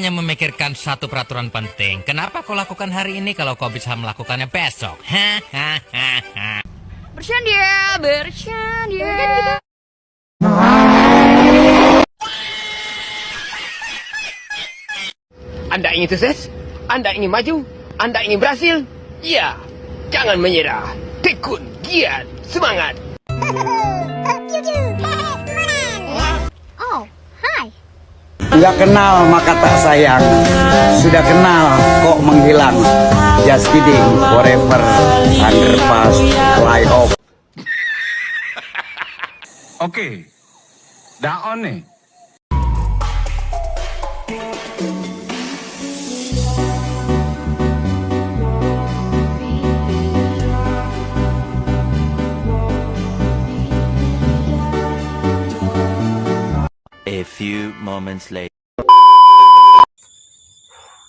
hanya memikirkan satu peraturan penting. Kenapa kau lakukan hari ini kalau kau bisa melakukannya besok? Bercanda, bercanda. Anda ingin sukses? Anda ingin maju? Anda ingin berhasil? Ya, jangan menyerah. Tekun, giat, semangat. Oh, hai. Nggak kenal maka tak sayang, sudah kenal kok menghilang. Just kidding, forever, underpass, fly off. Oke, dah on nih. A few moments later.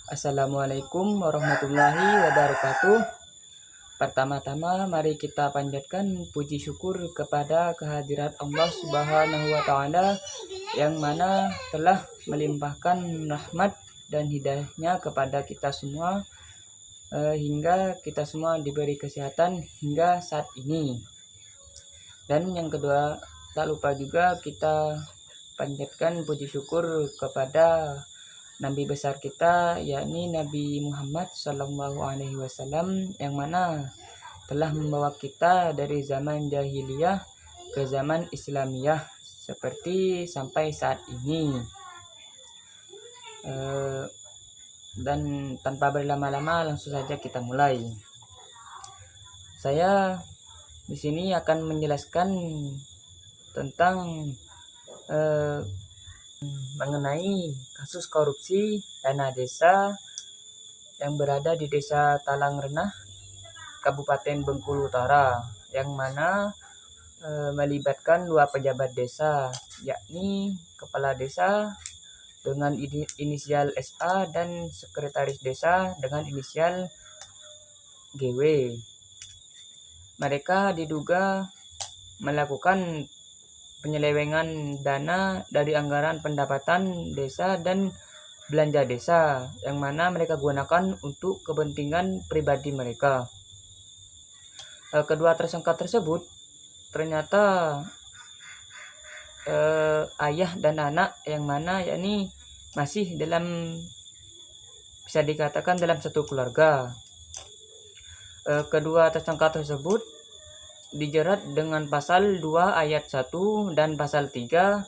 Assalamualaikum warahmatullahi wabarakatuh. Pertama-tama mari kita panjatkan puji syukur kepada kehadirat Allah Subhanahu wa Ta'ala yang mana telah melimpahkan rahmat dan hidayahnya kepada kita semua hingga kita semua diberi kesehatan hingga saat ini. Dan yang kedua, tak lupa juga kita panjatkan puji syukur kepada Nabi besar kita, yakni Nabi Muhammad SAW, yang mana telah membawa kita dari zaman jahiliyah ke zaman Islamiyah seperti sampai saat ini. Dan tanpa berlama-lama langsung saja kita mulai. Saya di sini akan menjelaskan tentang mengenai kasus korupsi dana desa yang berada di Desa Talang Renah, Kabupaten Bengkulu Utara, yang mana melibatkan dua pejabat desa, yakni kepala desa dengan inisial SA dan sekretaris desa dengan inisial GW. Mereka diduga melakukan penyelewengan dana dari anggaran pendapatan desa dan belanja desa yang mana mereka gunakan untuk kepentingan pribadi mereka. Kedua tersangka tersebut ternyata ayah dan anak yang mana yakni masih dalam, bisa dikatakan dalam satu keluarga. Kedua tersangka tersebut dijerat dengan pasal 2 ayat 1 dan pasal 3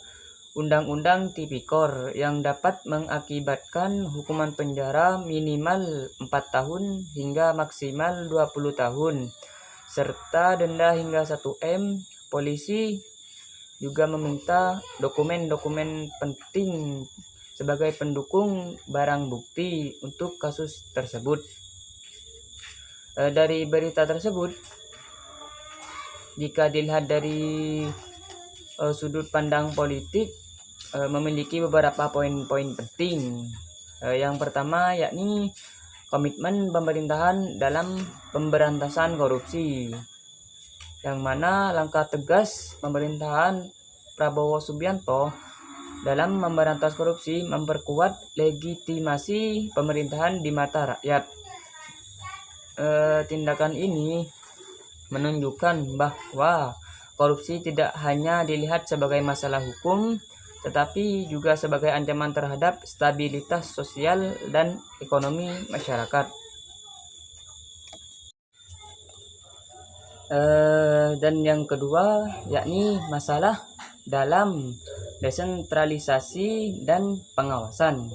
Undang-Undang Tipikor yang dapat mengakibatkan hukuman penjara minimal 4 tahun hingga maksimal 20 tahun serta denda hingga 1 M. Polisi juga meminta dokumen-dokumen penting sebagai pendukung barang bukti untuk kasus tersebut. Dari berita tersebut, jika dilihat dari sudut pandang politik, memiliki beberapa poin-poin penting. Yang pertama yakni komitmen pemerintahan dalam pemberantasan korupsi, yang mana langkah tegas pemerintahan Prabowo Subianto dalam memberantas korupsi memperkuat legitimasi pemerintahan di mata rakyat. Tindakan ini menunjukkan bahwa korupsi tidak hanya dilihat sebagai masalah hukum, tetapi juga sebagai ancaman terhadap stabilitas sosial dan ekonomi masyarakat. Dan yang kedua yakni masalah dalam desentralisasi dan pengawasan.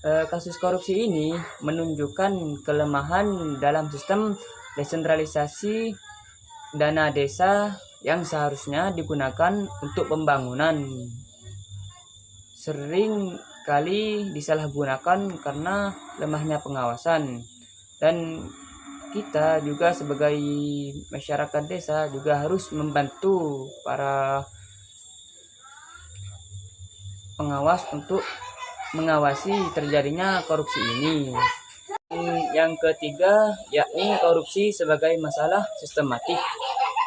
Kasus korupsi ini menunjukkan kelemahan dalam sistem desentralisasi dana desa yang seharusnya digunakan untuk pembangunan. Sering kali disalahgunakan karena lemahnya pengawasan, dan kita juga sebagai masyarakat desa juga harus membantu para pengawas untuk mengawasi terjadinya korupsi ini. Yang ketiga yakni korupsi sebagai masalah sistematik.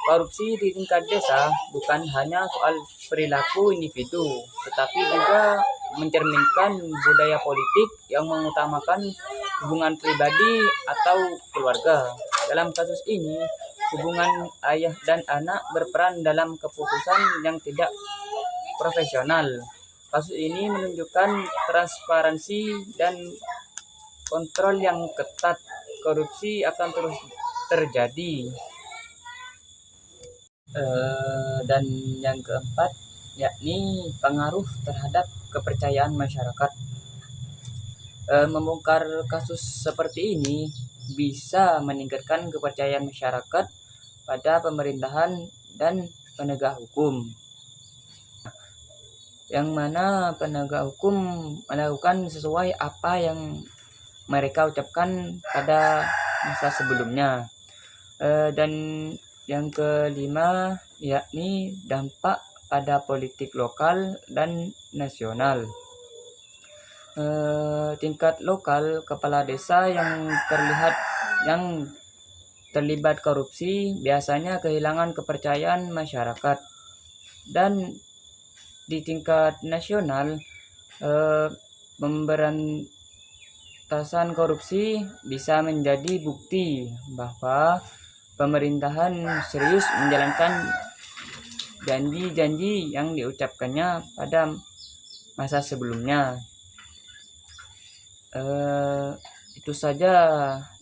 Korupsi di tingkat desa bukan hanya soal perilaku individu, tetapi juga mencerminkan budaya politik yang mengutamakan hubungan pribadi atau keluarga. Dalam kasus ini, hubungan ayah dan anak berperan dalam keputusan yang tidak profesional. Kasus ini menunjukkan transparansi dan kontrol yang ketat. Korupsi akan terus terjadi. Dan yang keempat, yakni pengaruh terhadap kepercayaan masyarakat. Membongkar kasus seperti ini bisa meningkatkan kepercayaan masyarakat pada pemerintahan dan penegak hukum, yang mana penegak hukum melakukan sesuai apa yang mereka ucapkan pada masa sebelumnya. Dan yang kelima, yakni dampak pada politik lokal dan nasional. Tingkat lokal, kepala desa yang terlibat korupsi biasanya kehilangan kepercayaan masyarakat. Dan di tingkat nasional, pemberantasan korupsi bisa menjadi bukti bahwa pemerintahan serius menjalankan janji-janji yang diucapkannya pada masa sebelumnya. Itu saja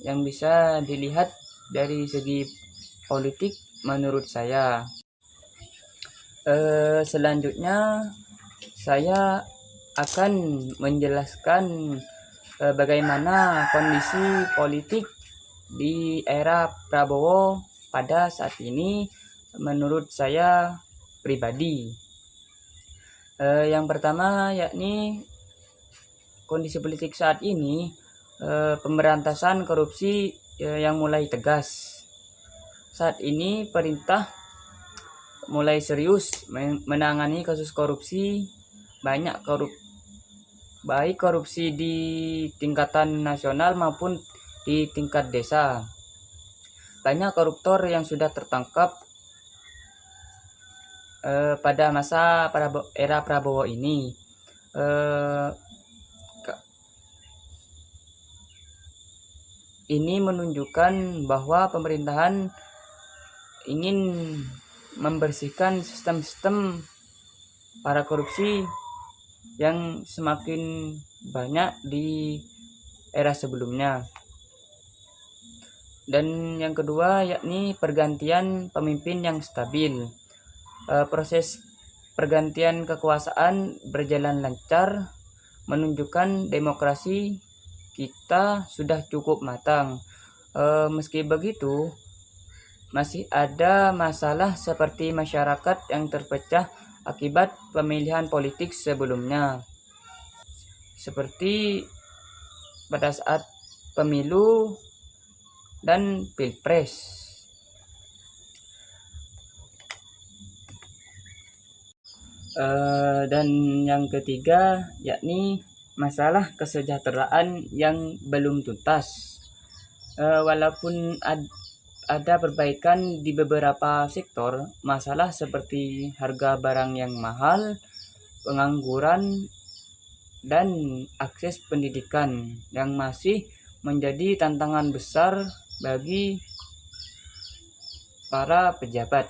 yang bisa dilihat dari segi politik menurut saya. Selanjutnya saya akan menjelaskan bagaimana kondisi politik di era Prabowo pada saat ini menurut saya pribadi. Yang pertama, yakni kondisi politik saat ini, pemberantasan korupsi yang mulai tegas. Saat ini pemerintah mulai serius menangani kasus korupsi, baik korupsi di tingkatan nasional maupun di tingkat desa. Banyak koruptor yang sudah tertangkap pada masa era Prabowo ini. Ini menunjukkan bahwa pemerintahan ingin membersihkan sistem-sistem para korupsi yang semakin banyak di era sebelumnya. Dan yang kedua, yakni pergantian pemimpin yang stabil. Proses pergantian kekuasaan berjalan lancar, menunjukkan demokrasi kita sudah cukup matang. Meski begitu, masih ada masalah seperti masyarakat yang terpecah akibat pemilihan politik sebelumnya, seperti pada saat pemilu dan pilpres. Dan yang ketiga, yakni masalah kesejahteraan yang belum tuntas. Walaupun ada perbaikan di beberapa sektor, masalah seperti harga barang yang mahal, pengangguran, dan akses pendidikan yang masih menjadi tantangan besar bagi para pejabat.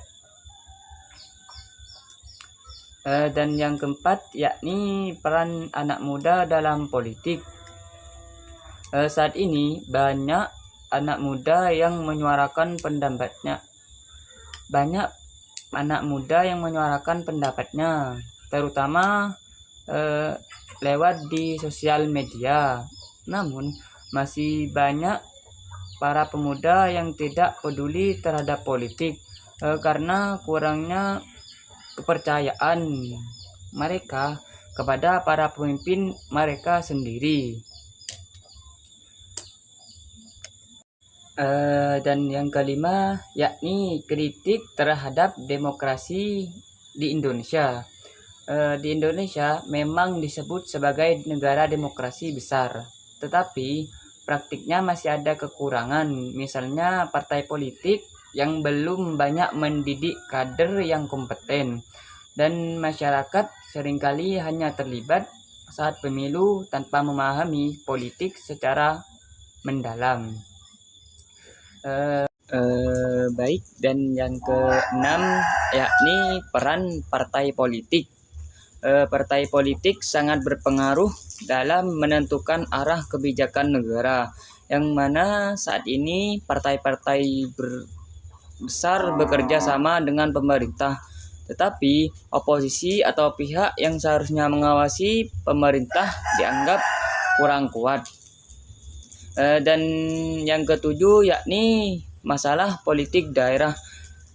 Dan yang keempat, yakni peran anak muda dalam politik. Saat ini banyak anak muda yang menyuarakan pendapatnya. Banyak anak muda yang menyuarakan pendapatnya, terutama lewat di sosial media. Namun masih banyak para pemuda yang tidak peduli terhadap politik karena kurangnya kepercayaan mereka kepada para pemimpin mereka sendiri. Dan yang kelima, yakni kritik terhadap demokrasi di Indonesia. Di Indonesia memang disebut sebagai negara demokrasi besar, tetapi praktiknya masih ada kekurangan. Misalnya partai politik yang belum banyak mendidik kader yang kompeten, dan masyarakat seringkali hanya terlibat saat pemilu tanpa memahami politik secara mendalam. Baik, dan yang keenam yakni peran partai politik. Partai politik sangat berpengaruh dalam menentukan arah kebijakan negara, yang mana saat ini partai-partai besar bekerja sama dengan pemerintah, tetapi oposisi atau pihak yang seharusnya mengawasi pemerintah dianggap kurang kuat. Dan yang ketujuh yakni masalah politik daerah.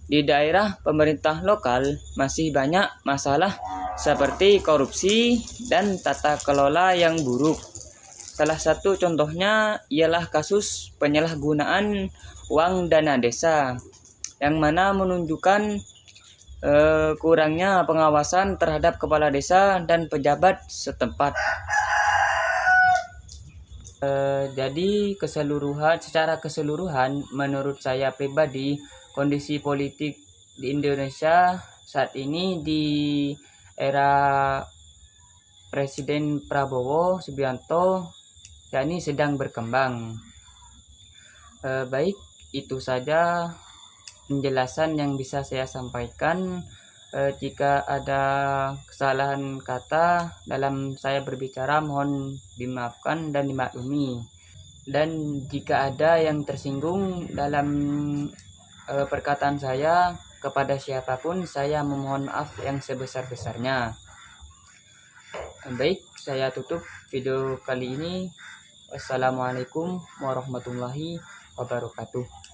Di daerah pemerintah lokal masih banyak masalah seperti korupsi dan tata kelola yang buruk. Salah satu contohnya ialah kasus penyalahgunaan uang dana desa, yang mana menunjukkan kurangnya pengawasan terhadap kepala desa dan pejabat setempat. Jadi secara keseluruhan menurut saya pribadi, kondisi politik di Indonesia saat ini di era Presiden Prabowo Subianto yakni sedang berkembang. Baik, itu saja penjelasan yang bisa saya sampaikan. Jika ada kesalahan kata dalam saya berbicara, mohon dimaafkan dan dimaklumi. Dan jika ada yang tersinggung dalam perkataan saya kepada siapapun, saya memohon maaf yang sebesar-besarnya. Baik, saya tutup video kali ini. Wassalamualaikum warahmatullahi wabarakatuh.